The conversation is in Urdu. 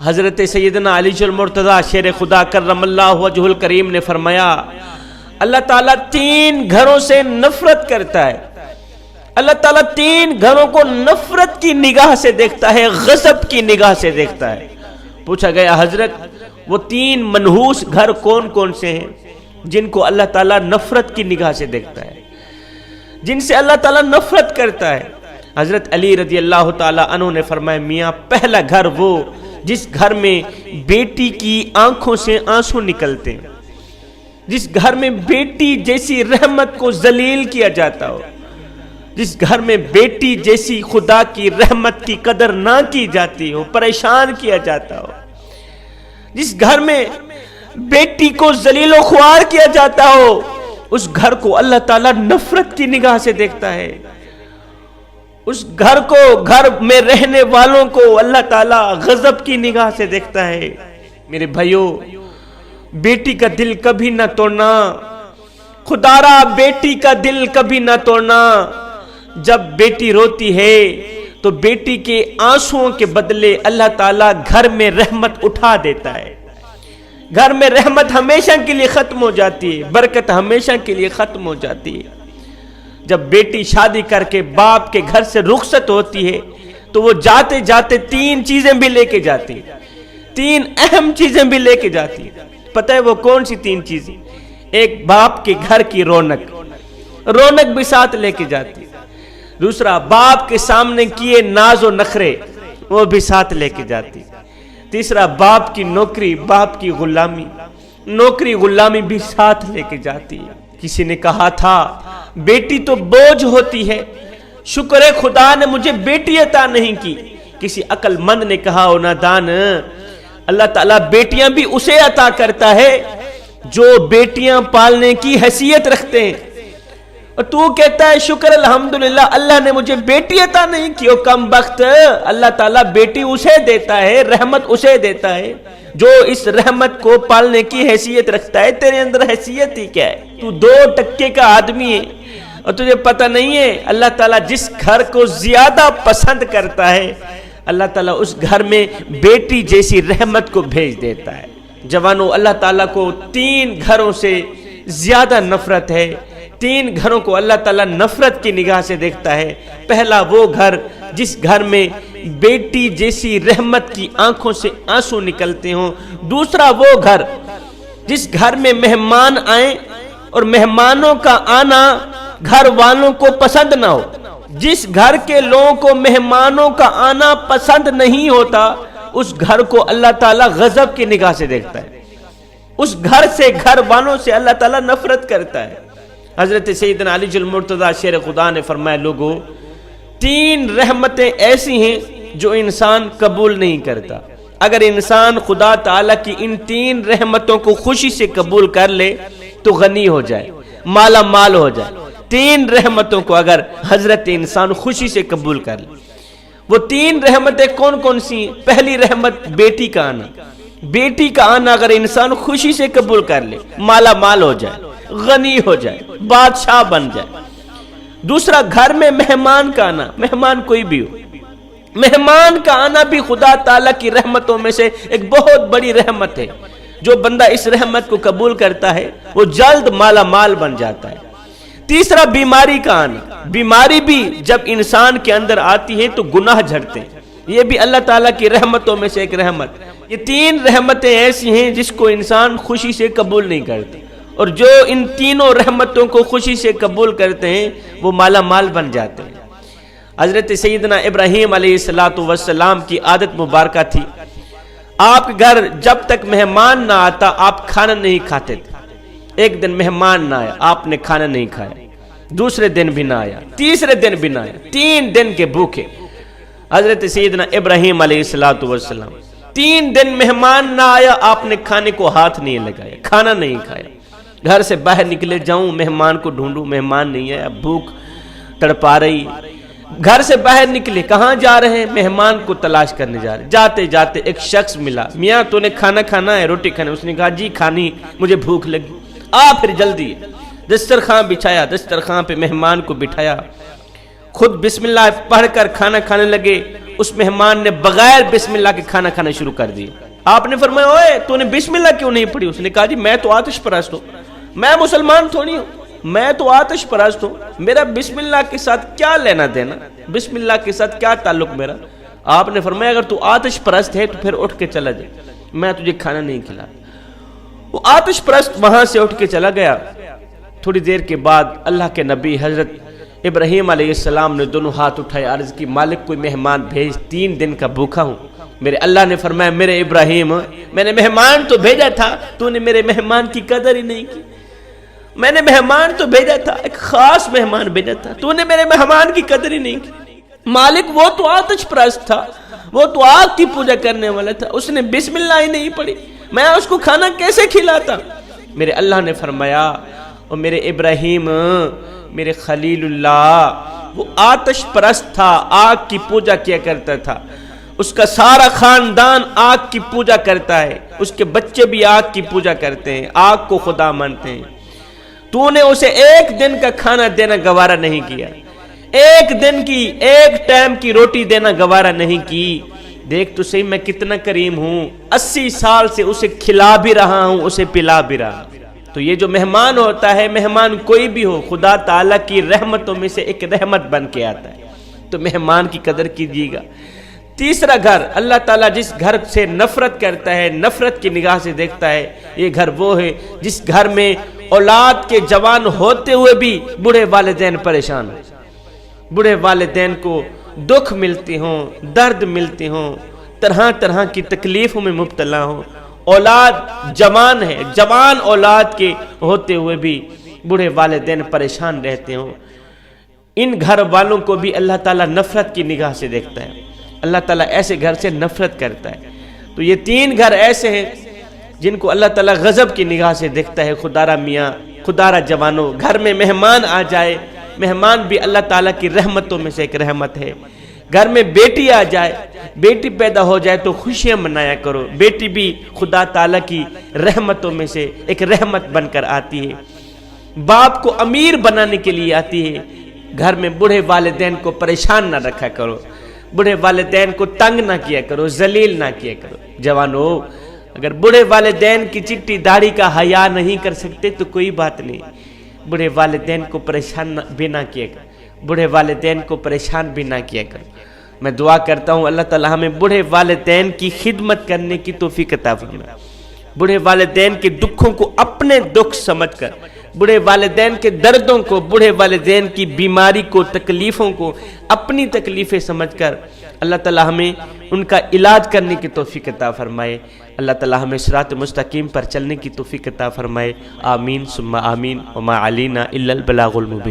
حضرت سیدنا علی المرتضیٰ شیر خدا کرم اللہ وجہ الکریم نے فرمایا اللہ تعالیٰ 3 گھروں سے نفرت کرتا ہے. اللہ تعالیٰ 3 گھروں کو نفرت کی نگاہ سے دیکھتا ہے، غضب کی نگاہ سے دیکھتا ہے. پوچھا گیا حضرت وہ 3 منحوس گھر کون کون سے ہیں جن کو اللہ تعالیٰ نفرت کی نگاہ سے دیکھتا ہے، جن سے اللہ تعالیٰ نفرت کرتا ہے؟ حضرت علی رضی اللہ تعالیٰ عنہ نے فرمایا میاں پہلا گھر وہ جس گھر میں بیٹی کی آنکھوں سے آنسو نکلتے ہیں، جس گھر میں بیٹی جیسی رحمت کو ذلیل کیا جاتا ہو، جس گھر میں بیٹی جیسی خدا کی رحمت کی قدر نہ کی جاتی ہو، پریشان کیا جاتا ہو، جس گھر میں بیٹی کو ذلیل و خوار کیا جاتا ہو، اس گھر کو اللہ تعالیٰ نفرت کی نگاہ سے دیکھتا ہے. اس گھر کو، گھر میں رہنے والوں کو اللہ تعالیٰ غضب کی نگاہ سے دیکھتا ہے. میرے بھائیوں، بیٹی کا دل کبھی نہ توڑنا، خدارا بیٹی کا دل کبھی نہ توڑنا. جب بیٹی روتی ہے تو بیٹی کے آنسوؤں کے بدلے اللہ تعالیٰ گھر میں رحمت اٹھا دیتا ہے. گھر میں رحمت ہمیشہ کے لیے ختم ہو جاتی ہے، برکت ہمیشہ کے لیے ختم ہو جاتی ہے. جب بیٹی شادی کر کے باپ کے گھر سے رخصت ہوتی ہے تو وہ جاتے جاتے 3 چیزیں بھی لے کے جاتی ہے، 3 اہم چیزیں بھی لے کے جاتی ہے. پتہ ہے وہ کون سی 3 چیزیں؟ ایک باپ کے گھر کی رونق بھی ساتھ لے کے جاتی ہے. دوسرا باپ کے سامنے کیے ناز و نخرے وہ بھی ساتھ لے کے جاتی ہے. تیسرا باپ کی نوکری، باپ کی نوکری غلامی بھی ساتھ لے کے جاتی ہے. کسی نے کہا تھا بیٹی تو بوجھ ہوتی ہے، شکر ہے خدا نے مجھے بیٹی عطا نہیں کی. کسی عقل مند نے کہا او نادان، اللہ تعالیٰ بیٹیاں بھی اسے عطا کرتا ہے جو بیٹیاں پالنے کی حیثیت رکھتے ہیں، اور تو کہتا ہے شکر الحمدللہ اللہ نے مجھے بیٹی عطا نہیں کی. او کم بخت، اللہ تعالیٰ بیٹی اسے دیتا ہے، رحمت اسے دیتا ہے جو اس رحمت کو پالنے کی حیثیت رکھتا ہے. تیرے اندر حیثیت ہی کیا ہے؟ تو 2% کا آدمی ہے اور تجھے پتہ نہیں ہے اللہ تعالیٰ جس گھر کو زیادہ پسند کرتا ہے اللہ تعالیٰ اس گھر میں بیٹی جیسی رحمت کو بھیج دیتا ہے. جوانوں، اللہ تعالیٰ کو 3 گھروں سے زیادہ نفرت ہے. 3 گھروں کو اللہ تعالیٰ نفرت کی نگاہ سے دیکھتا ہے. پہلا وہ گھر جس گھر میں بیٹی جیسی رحمت کی آنکھوں سے آنسو نکلتے ہوں. دوسرا وہ گھر جس گھر میں مہمان آئیں اور مہمانوں کا آنا گھر والوں کو پسند نہ ہو. جس گھر کے لوگوں کو مہمانوں کا آنا پسند نہیں ہوتا اس گھر کو اللہ تعالیٰ غضب کی نگاہ سے دیکھتا ہے. اس گھر سے، گھر والوں سے اللہ تعالیٰ نفرت کرتا ہے. حضرت سیدنا علی المرتضیٰ شیر خدا نے فرمایا لوگو 3 رحمتیں ایسی ہیں جو انسان قبول نہیں کرتا. اگر انسان خدا تعالیٰ کی ان 3 رحمتوں کو خوشی سے قبول کر لے تو غنی ہو جائے، مالا مال ہو جائے. 3 رحمتوں کو اگر حضرت انسان خوشی سے قبول کر لے. وہ 3 رحمتیں کون کون سی ہیں؟ پہلی رحمت بیٹی کا آنا. بیٹی کا آنا اگر انسان خوشی سے قبول کر لے مالا مال ہو جائے، غنی ہو جائے، بادشاہ بن جائے. دوسرا گھر میں مہمان کا آنا، مہمان کوئی بھی ہو، مہمان کا آنا بھی خدا تعالیٰ کی رحمتوں میں سے ایک بہت بڑی رحمت ہے. جو بندہ اس رحمت کو قبول کرتا ہے وہ جلد مالا مال بن جاتا ہے. تیسرا بیماری کا آنا. بیماری بھی جب انسان کے اندر آتی ہے تو گناہ جھڑتے ہیں، یہ بھی اللہ تعالیٰ کی رحمتوں میں سے ایک رحمت. یہ 3 رحمتیں ایسی ہیں جس کو انسان خوشی سے قبول نہیں کرتے، اور جو ان تینوں رحمتوں کو خوشی سے قبول کرتے ہیں وہ مالا مال بن جاتے ہیں. حضرت سیدنا ابراہیم علیہ السلام کی عادت مبارکہ تھی، آپ کے گھر جب تک مہمان نہ آتا آپ کھانا نہیں کھاتے تھے. ایک دن مہمان نہ آیا، آپ نے کھانا نہیں کھایا. دوسرے دن بھی نہ آیا، تیسرے دن بھی نہ آیا، 3 دن کے بھوکے. حضرت سیدنا ابراہیم علیہ السلام 3 دن مہمان نہ آیا، آپ نے کھانے کو ہاتھ نہیں لگایا، کھانا نہیں کھایا. گھر سے باہر نکلے جاؤں مہمان کو ڈھونڈوں، مہمان نہیں ہے، بھوک تڑپا رہی. گھر سے باہر نکلے، کہاں جا رہے ہیں؟ مہمان کو تلاش کرنے جا رہے. جاتے جاتے ایک شخص ملا، میاں تو نے کھانا کھانا ہے، روٹی کھانا؟ اس نے کہا جی کھانی، مجھے بھوک لگی. پھر جلدی دسترخوان بچھایا، دسترخوان پہ مہمان کو بٹھایا، خود بسم اللہ پڑھ کر کھانا کھانے لگے. اس مہمان نے بغیر بسم اللہ کے کھانا کھانا شروع کر دیا۔ آپ نے فرمایا اوے تو نے بسم اللہ کیوں نہیں پڑھی؟ اس نے کہا جی میں تو آتش پرست ہوں، میں مسلمان تھوڑی ہوں، میں تو آتش پرست ہوں، میرا بسم اللہ کے ساتھ کیا لینا دینا، بسم اللہ کے ساتھ کیا تعلق میرا؟ آپ نے فرمایا اگر تو آتش پرست ہے تو پھر اٹھ کے چلا جائے، میں تجھے کھانا نہیں کھلا۔ وہ آتش پرست وہاں سے اٹھ کے چلا گیا۔ تھوڑی دیر کے بعد اللہ کے نبی حضرت ابراہیم علیہ السلام نے دونوں ہاتھ اٹھائے، عرض کی مالک کوئی مہمان بھیج، 3 دن کا بھوکا ہوں۔ میرے اللہ نے فرمایا میرے ابراہیم میں نے مہمان تو بھیجا تھا، تو نے میرے مہمان کی قدر ہی نہیں کی۔ میں نے مہمان تو بھیجا تھا، ایک خاص مہمان بھیجا تھا، تو نے میرے مہمان کی قدر ہی نہیں کی۔ مالک وہ تو آتش پرست تھا، وہ تو آگ کی پوجا کرنے والا تھا، اس نے بسم اللہ ہی نہیں پڑھی، میں اس کو کھانا کیسے کھلاتا؟ میرے اللہ نے فرمایا اور میرے ابراہیم میرے خلیل اللہ وہ آتش پرست تھا، آگ کی پوجا کیا کرتا تھا، اس کا سارا خاندان آگ کی پوجا کرتا ہے، اس کے بچے بھی آگ کی پوجا کرتے ہیں، آگ کو خدا مانتے ہیں۔ تو نے اسے ایک دن کا کھانا دینا گوارا نہیں کیا، ایک دن کی ایک ٹائم کی روٹی دینا گوارا نہیں کی۔ دیکھ تو صحیح میں کتنا کریم ہوں، 80 سال سے اسے کھلا بھی رہا ہوں، اسے پلا بھی رہا ہوں۔ تو یہ جو مہمان ہوتا ہے، مہمان کوئی بھی ہو، خدا تعالیٰ کی رحمتوں میں سے ایک رحمت بن کے آتا ہے، تو مہمان کی قدر کیجیے گا۔ تیسرا گھر، اللہ تعالیٰ جس گھر سے نفرت کرتا ہے، نفرت کی نگاہ سے دیکھتا ہے، یہ گھر وہ ہے جس گھر میں اولاد کے جوان ہوتے ہوئے بھی بوڑھے والدین پریشان ہیں، بوڑھے والدین کو دکھ ملتے ہوں، درد ملتے ہوں، طرح طرح کی تکلیفوں میں مبتلا ہوں، اولاد جوان ہے، جوان اولاد کے ہوتے ہوئے بھی بوڑھے والدین پریشان رہتے ہوں۔ ان گھر والوں کو بھی اللہ تعالیٰ نفرت کی نگاہ سے دیکھتا ہے، اللہ تعالیٰ ایسے گھر سے نفرت کرتا ہے۔ تو یہ 3 گھر ایسے ہیں جن کو اللہ تعالیٰ غضب کی نگاہ سے دیکھتا ہے۔ خدارہ میاں، خدارہ جوانوں، گھر میں مہمان آ جائے، مہمان بھی اللہ تعالیٰ کی رحمتوں میں سے ایک رحمت ہے۔ گھر میں بیٹی آ جائے، بیٹی پیدا ہو جائے تو خوشیاں منایا کرو، بیٹی بھی خدا تعالیٰ کی رحمتوں میں سے ایک رحمت بن کر آتی ہے۔ باپ کو امیر بنانے کے لیے آتی ہے۔ گھر میں بوڑھے والدین کو پریشان نہ رکھا کرو، بوڑھے والدین کو تنگ نہ کیا کرو، ذلیل نہ کیا کرو۔ جوانو، اگر بوڑھے والدین کی چٹی داڑھی کا حیا نہیں کر سکتے تو کوئی بات نہیں، بوڑھے والدین کو پریشان بھی نہ کیا کرو، بوڑھے والدین کو پریشان بھی نہ کیا کرو۔ میں دعا کرتا ہوں اللہ تعالیٰ ہمیں بوڑھے والدین کی خدمت کرنے کی توفیق عطا فرمائے، بوڑھے والدین کے دکھوں کو اپنے دکھ سمجھ کر، بوڑھے والدین کے دردوں کو، بوڑھے والدین کی بیماری کو، تکلیفوں کو اپنی تکلیفیں سمجھ کر اللہ تعالیٰ ہمیں ان کا علاج کرنے کی توفیق عطا فرمائے۔ اللہ تعالیٰ ہمیں صراط مستقیم پر چلنے کی توفیق عطا فرمائے۔ آمین ثم آمین۔ وما علینا الا البلاغ المبین۔